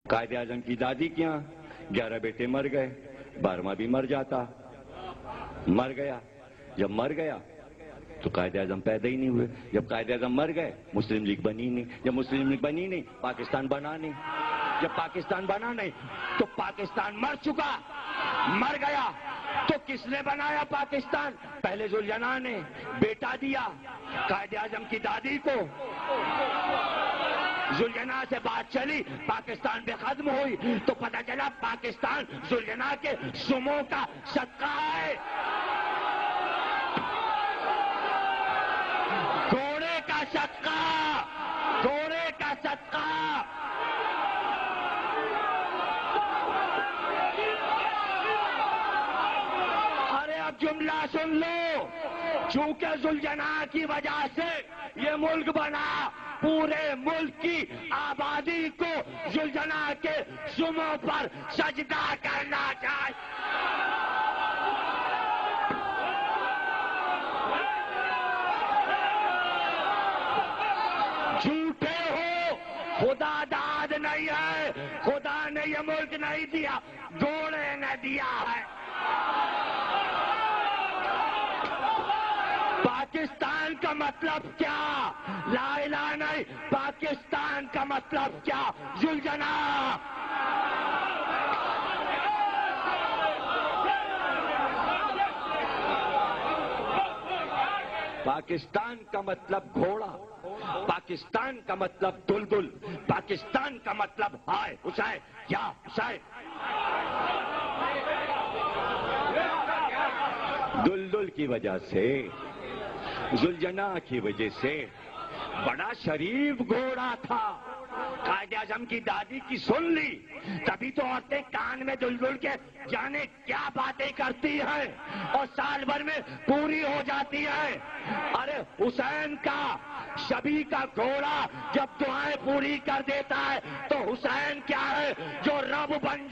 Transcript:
قائد اعظم کی دادی کے یہاں 11 بیٹے مر گئے، 12واں بھی مر جاتا، مر گیا۔ جب مر گیا تو قائد اعظم پیدا ہی نہیں ہوئے۔ جب قائد اعظم مر گئے مسلم لیگ بنی نہیں، جب مسلم لیگ بنی نہیں پاکستان بنا نہیں، جب پاکستان بنا نہیں تو پاکستان مر چکا، مر گیا تو کس نے بنایا پاکستان؟ پہلے ذوالجناح نے بیٹا دیا قائد اعظم کی دادی کو، ذوالجناح سے بات چلی، پاکستان بے ختم ہوئی تو پتہ چلا پاکستان ذوالجناح کے سموں کا صدقہ ہے، گھوڑے کا صدقہ، گھوڑے کا صدقہ۔ ارے اب جملہ سن لو، چونکہ ذوالجناح کی وجہ سے یہ ملک بنا، پورے ملک کی آبادی کو ذوالجناح کے سموں پر سجدہ کرنا چاہیے۔ جھوٹے ہو، خدا داد نہیں ہے، خدا نے یہ ملک نہیں دیا، گھوڑے نے دیا ہے۔ پاکستان کا مطلب کیا؟ لا الہ نہیں، پاکستان کا مطلب کیا؟ ذوالجناح۔ پاکستان کا مطلب گھوڑا، پاکستان کا مطلب دلدل، پاکستان کا مطلب ہائے حسین یا حسین۔ دلدل کی وجہ سے، ذوالجناح کی وجہ سے، بڑا شریف گھوڑا تھا، قائد اعظم کی دادی کی سن لی، تبھی تو عورتیں کان میں دلدل کے جانے کیا باتیں کرتی ہیں اور سال بھر میں پوری ہو جاتی ہیں۔ ارے حسین کا، شبی کا گھوڑا جب دعائیں پوری کر دیتا ہے تو حسین کیا ہے جو رب بن